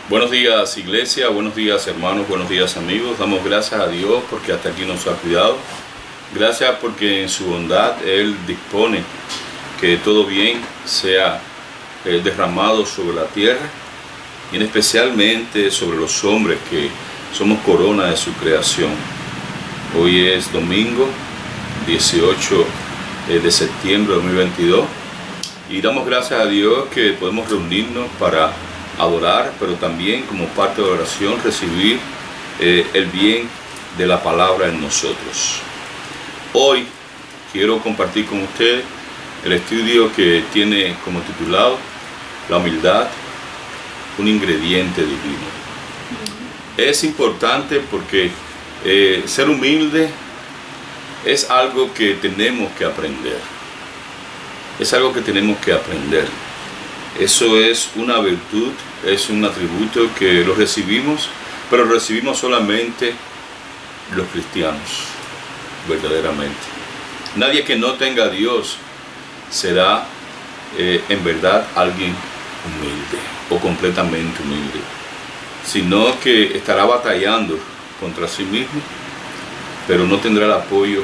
Buenos días, iglesia, buenos días, hermanos, buenos días, amigos. Damos gracias a Dios porque hasta aquí nos ha cuidado. Gracias porque en su bondad Él dispone que todo bien sea derramado sobre la tierra y especialmente sobre los hombres que somos corona de su creación. Hoy es domingo 18 de septiembre de 2022 y damos gracias a Dios que podemos reunirnos para adorar, pero también como parte de la oración recibir el bien de la palabra en nosotros. Hoy quiero compartir con ustedes el estudio que tiene como titulado La humildad, un ingrediente divino. Es importante porque ser humilde es algo que tenemos que aprender. Es algo que tenemos que aprender. Eso es una virtud, es un atributo que lo recibimos, pero lo recibimos solamente los cristianos, verdaderamente. Nadie que no tenga a Dios será en verdad alguien humilde o completamente humilde, sino que estará batallando contra sí mismo, pero no tendrá el apoyo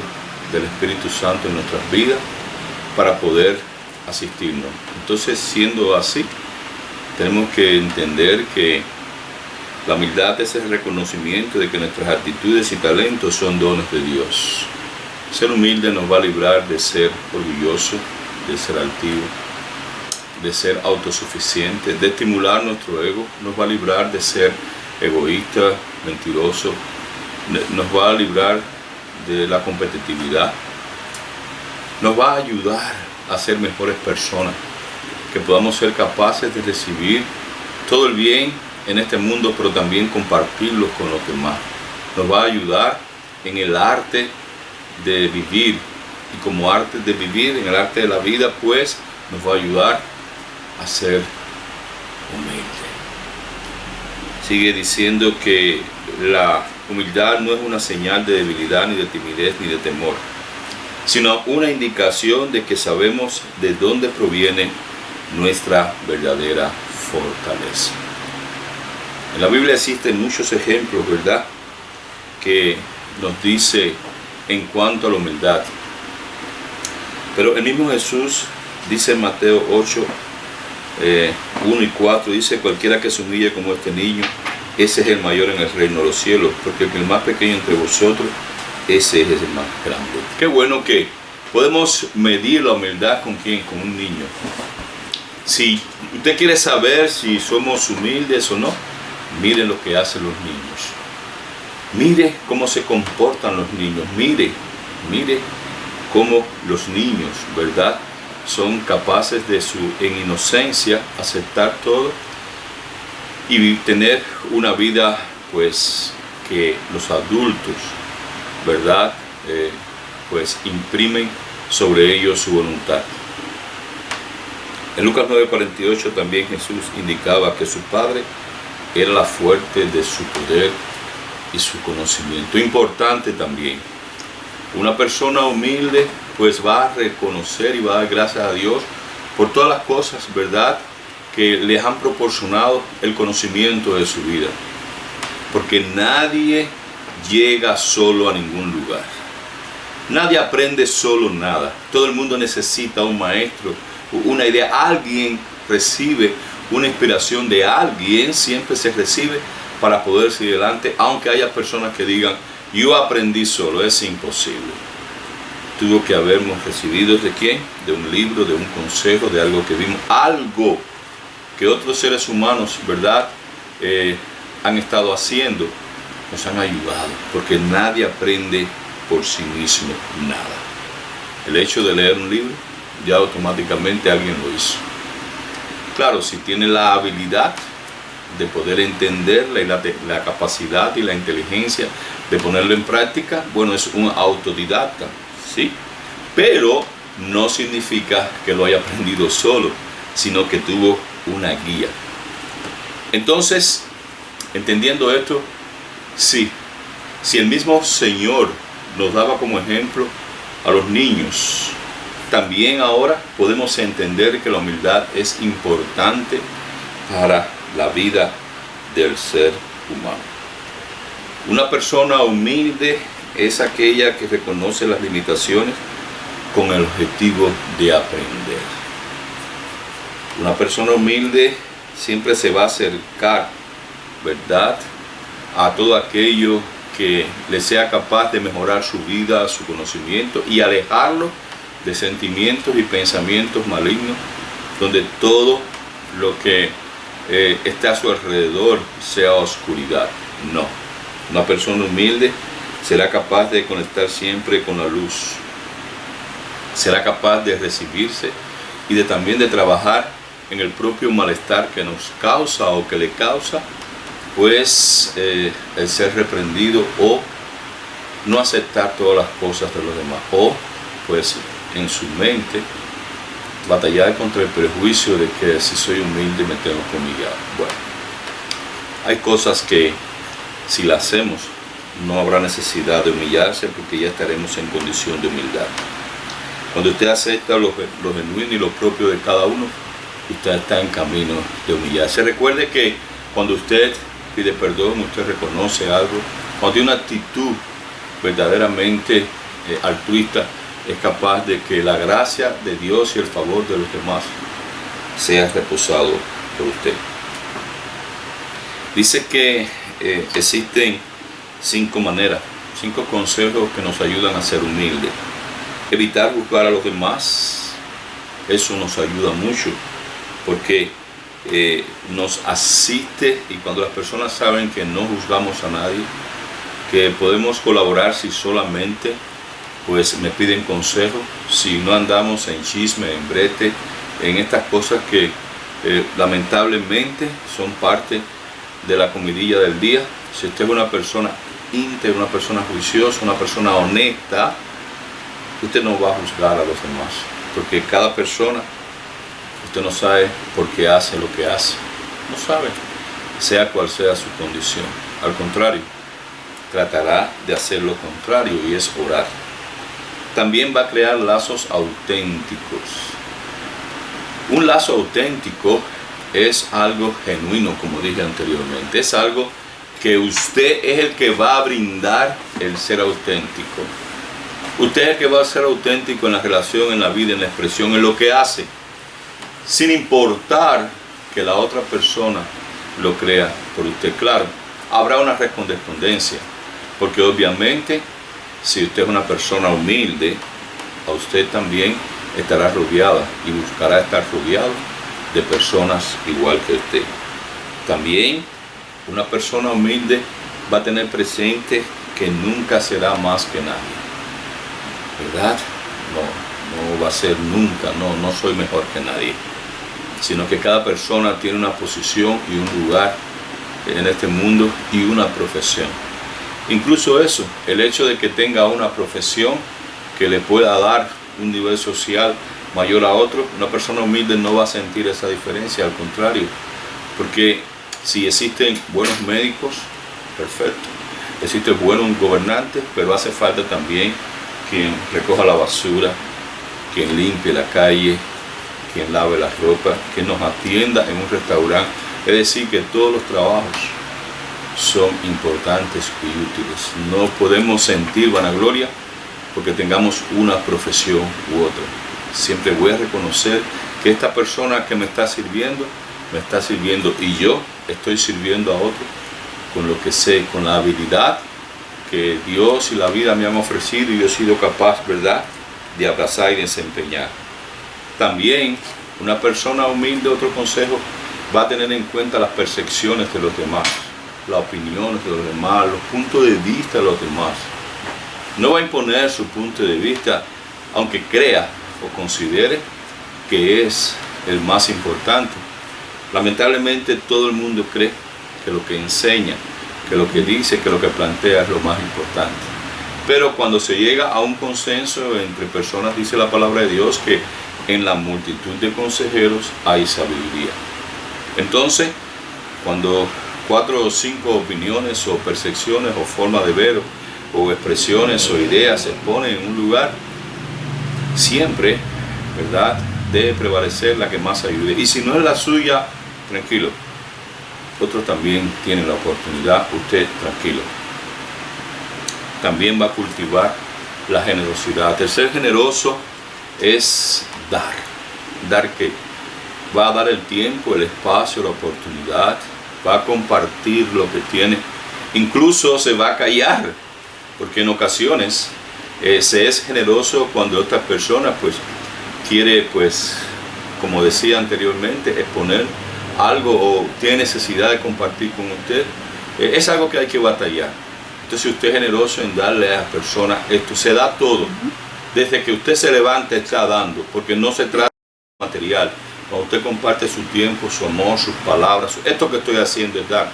del Espíritu Santo en nuestras vidas para poder asistirnos. Entonces, siendo así, tenemos que entender que la humildad es el reconocimiento de que nuestras actitudes y talentos son dones de Dios. Ser humilde nos va a librar de ser orgulloso, de ser altivo, de ser autosuficiente, de estimular nuestro ego, nos va a librar de ser egoísta, mentiroso, nos va a librar de la competitividad, nos va a ayudar a ser mejores personas, que podamos ser capaces de recibir todo el bien en este mundo, pero también compartirlo con los demás. Nos va a ayudar en el arte de vivir, y como arte de vivir, en el arte de la vida, pues nos va a ayudar a ser humilde. Sigue diciendo que la humildad no es una señal de debilidad, ni de timidez, ni de temor, sino una indicación de que sabemos de dónde proviene nuestra verdadera fortaleza. En la Biblia existen muchos ejemplos, ¿verdad?, que nos dice en cuanto a la humildad. Pero el mismo Jesús dice en Mateo 8, 1 y 4, dice: cualquiera que se humille como este niño, ese es el mayor en el reino de los cielos, porque el más pequeño entre vosotros, ese es el más grande. Qué bueno que podemos medir la humildad con quién, con un niño. Si usted quiere saber si somos humildes o no, mire lo que hacen los niños. Mire cómo se comportan los niños. Mire cómo los niños, ¿verdad?, son capaces de en inocencia aceptar todo y tener una vida, pues, que los adultos, ¿verdad?, pues imprimen sobre ellos su voluntad. En Lucas 9:48 también Jesús indicaba que su Padre era la fuente de su poder y su conocimiento. Importante también, una persona humilde pues va a reconocer y va a dar gracias a Dios por todas las cosas, ¿verdad?, que les han proporcionado el conocimiento de su vida, porque nadie llega solo a ningún lugar. Nadie aprende solo nada. Todo el mundo necesita un maestro, una idea. Alguien recibe una inspiración de alguien, siempre se recibe para poder seguir adelante, aunque haya personas que digan: yo aprendí solo. Es imposible. Tuvo que habernos recibido ¿de quién? De un libro, de un consejo, de algo que vimos, algo que otros seres humanos, ¿verdad?, han estado haciendo, nos han ayudado, porque nadie aprende por sí mismo nada. El hecho de leer un libro, ya automáticamente alguien lo hizo. Claro, si tiene la habilidad de poder entenderla y la capacidad y la inteligencia de ponerlo en práctica, bueno, es un autodidacta, ¿sí? Pero no significa que lo haya aprendido solo, sino que tuvo una guía. Entonces, entendiendo esto, sí, si el mismo Señor nos daba como ejemplo a los niños, también ahora podemos entender que la humildad es importante para la vida del ser humano. Una persona humilde es aquella que reconoce las limitaciones con el objetivo de aprender. Una persona humilde siempre se va a acercar, ¿verdad?, a todo aquello que le sea capaz de mejorar su vida, su conocimiento, y alejarlo de sentimientos y pensamientos malignos, donde todo lo que está a su alrededor sea oscuridad. No, una persona humilde será capaz de conectar siempre con la luz, será capaz de recibirse y también de trabajar en el propio malestar que nos causa o que le causa, pues el ser reprendido o no aceptar todas las cosas de los demás, o pues en su mente batallar contra el prejuicio de que si soy humilde me tengo que humillar. Bueno, hay cosas que si las hacemos no habrá necesidad de humillarse, porque ya estaremos en condición de humildad. Cuando usted acepta lo genuino y lo propio de cada uno, usted está en camino de humillarse. Recuerde que cuando usted pide perdón, usted reconoce algo, cuando tiene una actitud verdaderamente altruista, es capaz de que la gracia de Dios y el favor de los demás sea reposado por usted. Dice que existen 5 maneras, 5 consejos que nos ayudan a ser humildes. Evitar juzgar a los demás, eso nos ayuda mucho, porque nos asiste, y cuando las personas saben que no juzgamos a nadie, que podemos colaborar si solamente pues me piden consejo, si no andamos en chisme, en brete, en estas cosas que lamentablemente son parte de la comidilla del día. Si usted es una persona íntegra, una persona juiciosa, una persona honesta, usted no va a juzgar a los demás, porque cada persona, usted no sabe por qué hace lo que hace, no sabe, sea cual sea su condición. Al contrario, tratará de hacer lo contrario, y es orar. También va a crear lazos auténticos. Un lazo auténtico es algo genuino, como dije anteriormente, es algo que usted es el que va a brindar el ser auténtico. Usted es el que va a ser auténtico en la relación, en la vida, en la expresión, en lo que hace, sin importar que la otra persona lo crea por usted. Claro, habrá una correspondencia, porque obviamente si usted es una persona humilde, a usted también estará rodeada y buscará estar rodeado de personas igual que usted. También una persona humilde va a tener presente que nunca será más que nadie, ¿verdad? No va a ser nunca, no soy mejor que nadie, sino que cada persona tiene una posición y un lugar en este mundo y una profesión. Incluso eso, el hecho de que tenga una profesión que le pueda dar un nivel social mayor a otro, una persona humilde no va a sentir esa diferencia, al contrario, porque si existen buenos médicos, perfecto, existen buenos gobernantes, pero hace falta también quien recoja la basura, quien limpie la calle, quien lave la ropa, quien nos atienda en un restaurante. Es decir, que todos los trabajos son importantes y útiles. No podemos sentir vanagloria porque tengamos una profesión u otra. Siempre voy a reconocer que esta persona que me está sirviendo y yo estoy sirviendo a otro con lo que sé, con la habilidad que Dios y la vida me han ofrecido, y yo he sido capaz, ¿verdad?, de abrazar y desempeñar. También una persona humilde, otro consejo, va a tener en cuenta las percepciones de los demás, las opiniones de los demás, los puntos de vista de los demás. No va a imponer su punto de vista, aunque crea o considere que es el más importante. Lamentablemente todo el mundo cree que lo que enseña, que lo que dice, que lo que plantea es lo más importante. Pero cuando se llega a un consenso entre personas, dice la palabra de Dios que en la multitud de consejeros hay sabiduría. Entonces, cuando 4 o 5 opiniones o percepciones o formas de ver o expresiones o ideas se exponen en un lugar, siempre, ¿verdad?, debe prevalecer la que más ayude. Y si no es la suya, tranquilo, otros también tienen la oportunidad, usted tranquilo. También va a cultivar la generosidad. El ser generoso es dar. ¿Dar qué? Va a dar el tiempo, el espacio, la oportunidad, va a compartir lo que tiene, incluso se va a callar, porque en ocasiones se es generoso cuando otra persona pues quiere, pues como decía anteriormente, exponer algo o tiene necesidad de compartir con usted. Es algo que hay que batallar. Entonces usted es generoso en darle a las personas esto, se da todo. Desde que usted se levanta está dando, porque no se trata de material. Cuando usted comparte su tiempo, su amor, sus palabras, esto que estoy haciendo es dar.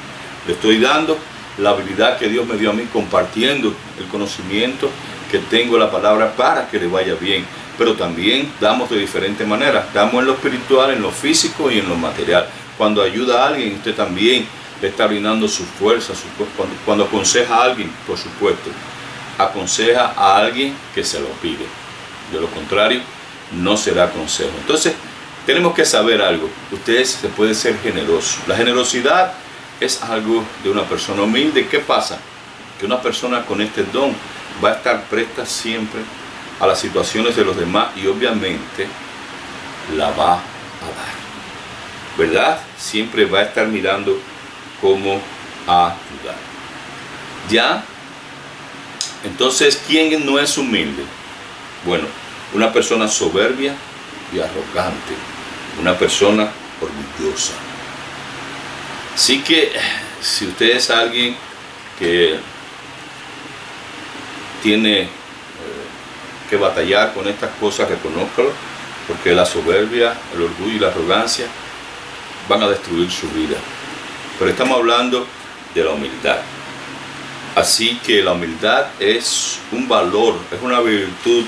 Le estoy dando la habilidad que Dios me dio a mí, compartiendo el conocimiento que tengo, la palabra, para que le vaya bien. Pero también damos de diferentes maneras. Damos en lo espiritual, en lo físico y en lo material. Cuando ayuda a alguien, usted también le está brindando su fuerza. Cuando aconseja a alguien, por supuesto, aconseja a alguien que se lo pide. De lo contrario, no será consejo. Entonces, tenemos que saber algo. Usted se puede ser generoso. La generosidad es algo de una persona humilde. ¿Qué pasa? Que una persona con este don va a estar presta siempre a las situaciones de los demás y obviamente la va a dar. ¿Verdad? Siempre va a estar mirando cómo ayudar. ¿Ya? Entonces, ¿quién no es humilde? Bueno, una persona soberbia y arrogante. Una persona orgullosa. Así que si usted es alguien que tiene que batallar con estas cosas, reconózcalo, porque la soberbia, el orgullo y la arrogancia van a destruir su vida. Pero estamos hablando de la humildad. Así que la humildad es un valor, es una virtud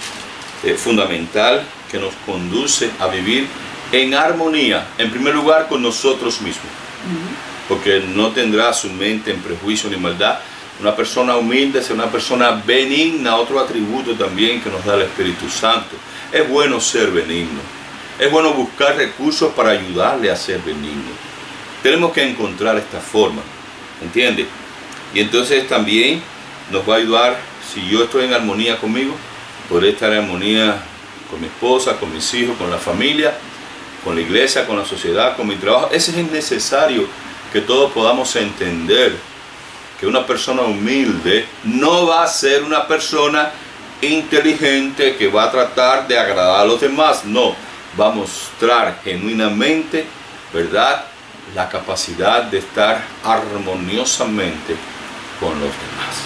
fundamental que nos conduce a vivir en armonía, en primer lugar con nosotros mismos, porque no tendrá su mente en prejuicio ni maldad. Una persona humilde es una persona benigna, otro atributo también que nos da el Espíritu Santo. Es bueno ser benigno, es bueno buscar recursos para ayudarle a ser benigno. Tenemos que encontrar esta forma, ¿entiende? Y entonces también nos va a ayudar, si yo estoy en armonía conmigo, podré estar en armonía con mi esposa, con mis hijos, con la familia, con la iglesia, con la sociedad, con mi trabajo. Ese es necesario que todos podamos entender que una persona humilde no va a ser una persona inteligente que va a tratar de agradar a los demás. No, va a mostrar genuinamente, ¿verdad?, la capacidad de estar armoniosamente con los demás.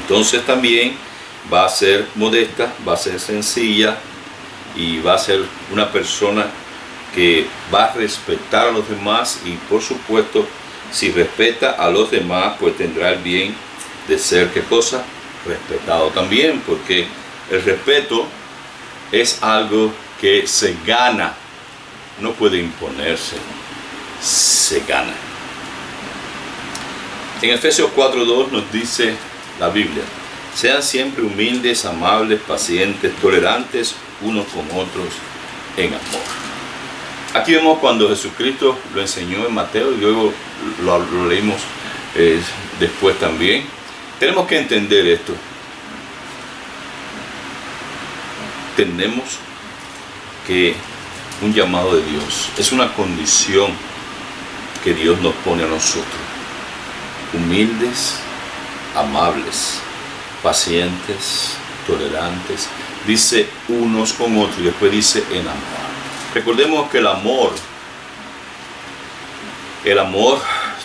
Entonces también va a ser modesta, va a ser sencilla y va a ser una persona que va a respetar a los demás y, por supuesto, si respeta a los demás, pues tendrá el bien de ser, ¿qué cosa? Respetado también, porque el respeto es algo que se gana, no puede imponerse, se gana. En Efesios 4:2 nos dice la Biblia: sean siempre humildes, amables, pacientes, tolerantes unos con otros en amor. Aquí vemos cuando Jesucristo lo enseñó en Mateo y luego lo leímos después también. Tenemos que entender esto. Tenemos que un llamado de Dios, es una condición que Dios nos pone a nosotros. Humildes, amables, pacientes, tolerantes. Dice unos con otros y después dice en amor. Recordemos que el amor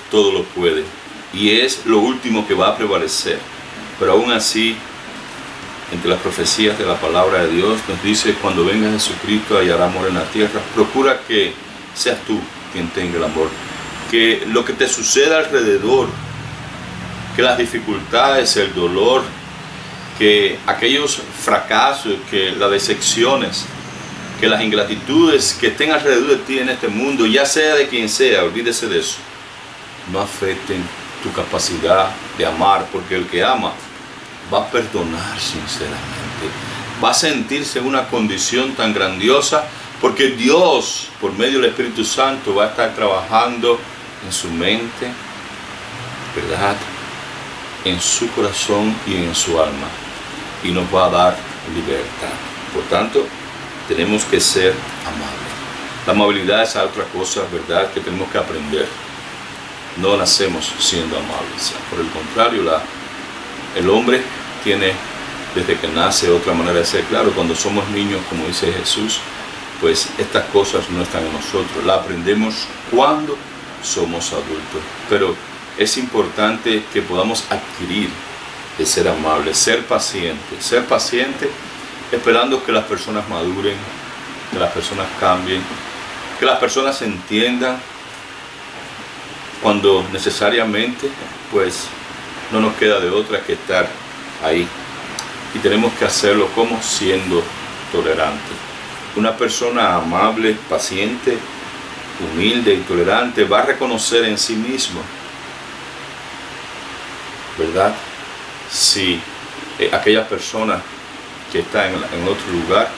todo lo puede y es lo último que va a prevalecer. Pero aún así, entre las profecías de la palabra de Dios nos dice: cuando venga Jesucristo hallará amor en la tierra. Procura que seas tú quien tenga el amor, que lo que te suceda alrededor, que las dificultades, el dolor, que aquellos fracasos, que las decepciones, que las ingratitudes que estén alrededor de ti en este mundo, ya sea de quien sea, olvídese de eso, no afecten tu capacidad de amar, porque el que ama va a perdonar sinceramente, va a sentirse en una condición tan grandiosa, porque Dios, por medio del Espíritu Santo, va a estar trabajando en su mente, ¿verdad?, en su corazón y en su alma, y nos va a dar libertad. Por tanto, tenemos que ser amables. La amabilidad es otra cosa, ¿verdad?, que tenemos que aprender. No nacemos siendo amables. Por el contrario, el hombre tiene desde que nace otra manera de ser. Claro, cuando somos niños, como dice Jesús, pues estas cosas no están en nosotros. La aprendemos cuando somos adultos. Pero es importante que podamos adquirir el ser amables, ser paciente, esperando que las personas maduren, que las personas cambien, que las personas entiendan, cuando necesariamente pues no nos queda de otra que estar ahí, y tenemos que hacerlo como siendo tolerantes. Una persona amable, paciente, humilde y tolerante va a reconocer en sí mismo, ¿verdad?, si aquella persona que está en otro lugar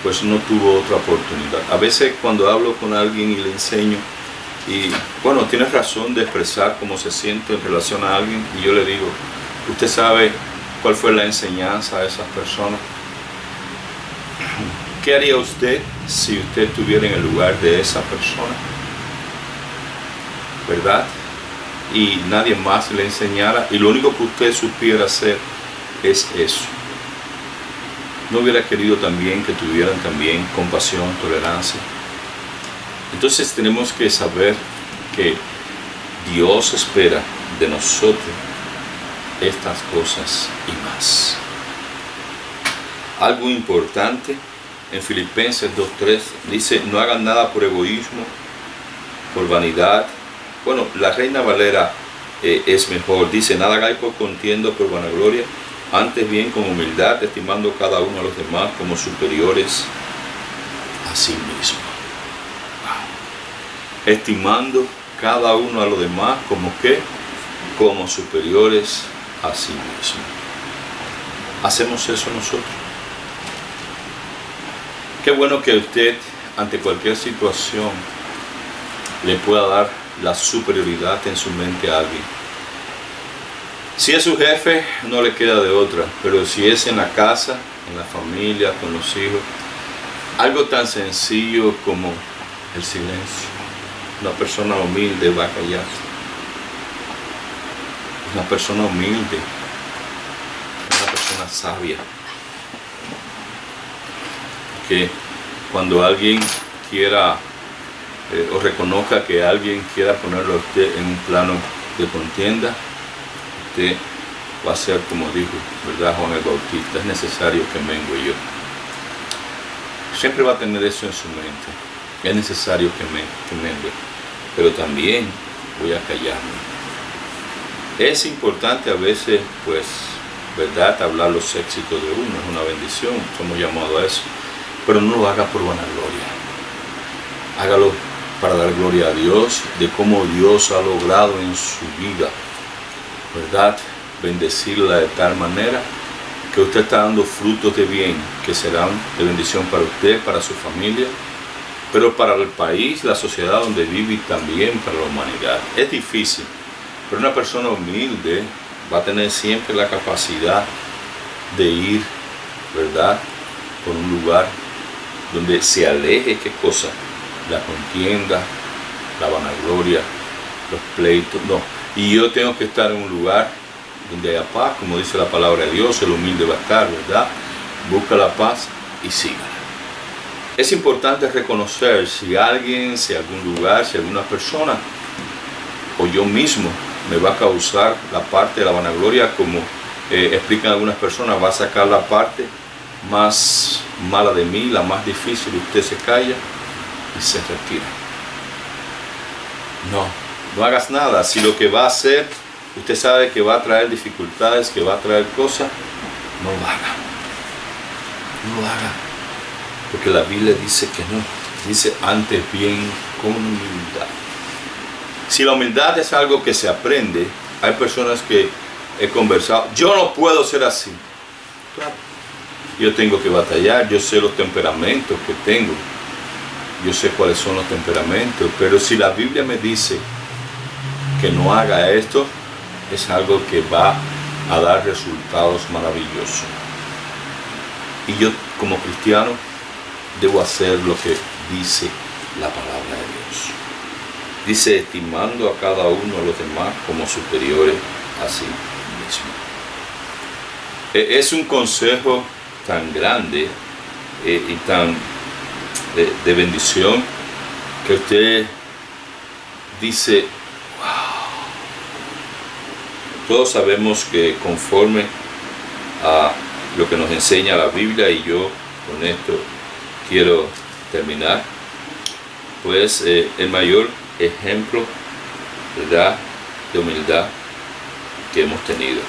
pues no tuvo otra oportunidad. A veces cuando hablo con alguien y le enseño, y bueno, tienes razón de expresar cómo se siente en relación a alguien, y yo le digo, ¿usted sabe cuál fue la enseñanza de esas personas? ¿Qué haría usted si usted estuviera en el lugar de esa persona? ¿Verdad? Y nadie más le enseñara, y lo único que usted supiera hacer es eso. ¿No hubiera querido también que tuvieran también compasión, tolerancia? Entonces tenemos que saber que Dios espera de nosotros estas cosas y más. Algo importante en Filipenses 2:3 dice: no hagan nada por egoísmo, por vanidad. Bueno, la Reina Valera es mejor. Dice: nada hagáis por contienda, por vanagloria, antes bien con humildad, estimando cada uno a los demás como superiores a sí mismo. Estimando cada uno a los demás como ¿qué? Como superiores a sí mismo. ¿Hacemos eso nosotros? Qué bueno que usted, ante cualquier situación, le pueda dar la superioridad en su mente a alguien. Si es su jefe, no le queda de otra, pero si es en la casa, en la familia, con los hijos, algo tan sencillo como el silencio. Una persona humilde va a callar. Una persona humilde, una persona sabia, que cuando alguien quiera o reconozca que alguien quiera ponerlo a usted en un plano de contienda, usted va a ser como dijo, ¿verdad?, Juan el Bautista: es necesario que mengue yo. Siempre va a tener eso en su mente. Es necesario que mengue, pero también voy a callarme. Es importante a veces, pues, ¿verdad?, hablar los éxitos de uno. Es una bendición, somos llamados a eso. Pero no lo haga por vanagloria. Hágalo para dar gloria a Dios, de cómo Dios ha logrado en su vida, ¿verdad?, bendecirla de tal manera que usted está dando frutos de bien, que serán de bendición para usted, para su familia, pero para el país, la sociedad donde vive, y también para la humanidad. Es difícil, pero una persona humilde va a tener siempre la capacidad de ir, ¿verdad?, por un lugar donde se aleje, ¿qué cosa? La contienda, la vanagloria, los pleitos, no. Y yo tengo que estar en un lugar donde haya paz, como dice la palabra de Dios. El humilde va a estar, ¿verdad? Busca la paz y sígala. Es importante reconocer si alguien, si algún lugar, si alguna persona o yo mismo me va a causar la parte de la vanagloria, como explican algunas personas, va a sacar la parte más mala de mí, la más difícil. Usted se calla y se retira. No hagas nada. Si lo que va a hacer, usted sabe que va a traer dificultades, que va a traer cosas, no lo haga. No lo haga. Porque la Biblia dice que no. Dice: antes bien con humildad. Si la humildad es algo que se aprende, hay personas que he conversado: yo no puedo ser así. Claro. Yo tengo que batallar, yo sé los temperamentos que tengo, yo sé cuáles son los temperamentos, pero si la Biblia me dice que no haga esto, es algo que va a dar resultados maravillosos. Y yo, como cristiano, debo hacer lo que dice la palabra de Dios. Dice, estimando a cada uno de los demás como superiores a sí mismo. Es un consejo tan grande y tan de bendición que usted dice, wow. Todos sabemos que conforme a lo que nos enseña la Biblia, y yo con esto quiero terminar, pues el mayor ejemplo, ¿verdad?, de humildad que hemos tenido.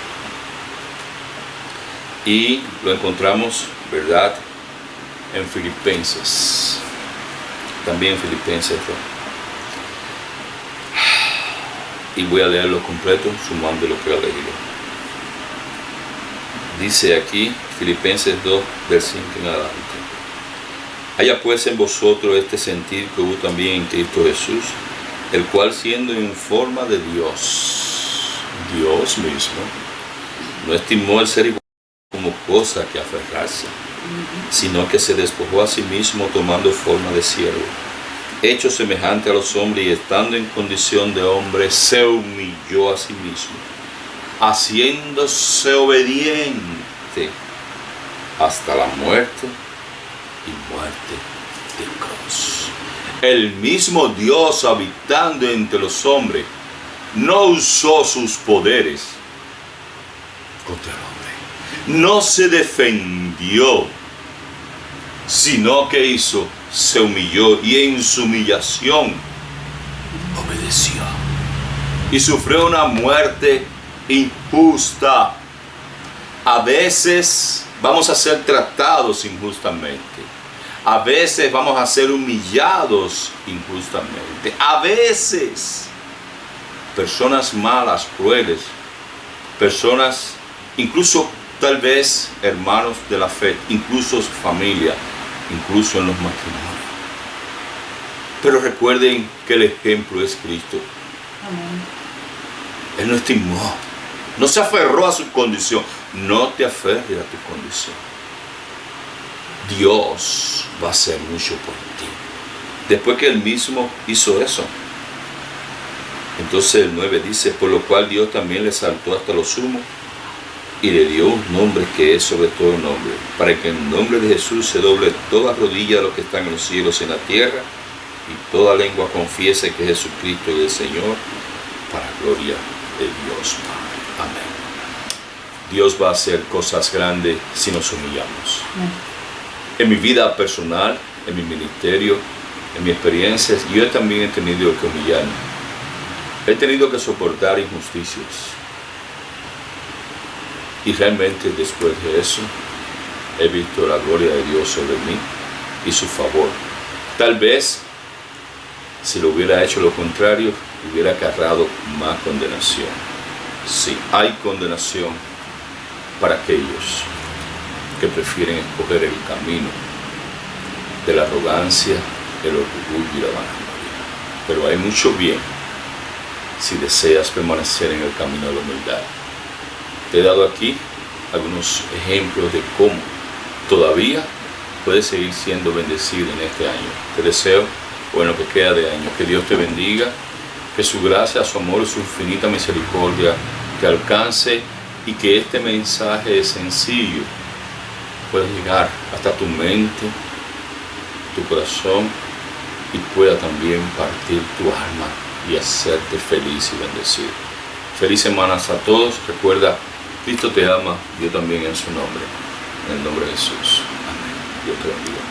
Y lo encontramos, ¿verdad?, en Filipenses. También en Filipenses 2. Y voy a leerlo completo, sumando lo que he leído. Dice aquí, Filipenses 2, del 5 en adelante. Haya pues en vosotros este sentir que hubo también en Cristo Jesús, el cual siendo en forma de Dios mismo, no estimó el ser igual como cosa que aferrarse, sino que se despojó a sí mismo tomando forma de siervo, hecho semejante a los hombres, y estando en condición de hombre, se humilló a sí mismo, haciéndose obediente hasta la muerte y muerte de cruz. El mismo Dios, habitando entre los hombres, no usó sus poderes contra el hombre, no se defendió, sino que hizo, se humilló, y en su humillación obedeció y sufrió una muerte injusta. A veces vamos a ser tratados injustamente, a veces vamos a ser humillados injustamente, a veces personas malas, crueles, personas, incluso tal vez hermanos de la fe, incluso su familia, incluso en los matrimonios. Pero recuerden que el ejemplo es Cristo. Amén. Él no estimó, no se aferró a su condición. No te aferres a tu condición. Dios va a hacer mucho por ti. Después que Él mismo hizo eso. Entonces el 9 dice, por lo cual Dios también le exaltó hasta lo sumo y le dio un nombre que es sobre todo nombre, para que en el nombre de Jesús se doble toda rodilla de los que están en los cielos y en la tierra, y toda lengua confiese que Jesucristo es el Señor, para gloria de Dios Padre. Amén. Dios va a hacer cosas grandes si nos humillamos. En mi vida personal, en mi ministerio, en mi experiencia, yo también he tenido que humillarme. He tenido que soportar injusticias. Y realmente después de eso, he visto la gloria de Dios sobre mí y su favor. Tal vez, si lo hubiera hecho lo contrario, hubiera cargado más condenación. Sí, hay condenación para aquellos que prefieren escoger el camino de la arrogancia, el orgullo y la vanagloria. Pero hay mucho bien si deseas permanecer en el camino de la humildad. Te he dado aquí algunos ejemplos de cómo todavía puedes seguir siendo bendecido en este año. Te deseo, bueno, que queda de año, que Dios te bendiga, que su gracia, su amor y su infinita misericordia te alcance, y que este mensaje sencillo pueda llegar hasta tu mente, tu corazón, y pueda también partir tu alma y hacerte feliz y bendecido. Feliz semanas a todos. Recuerda, Cristo te ama, yo también en su nombre. En el nombre de Jesús. Amén. Dios te bendiga.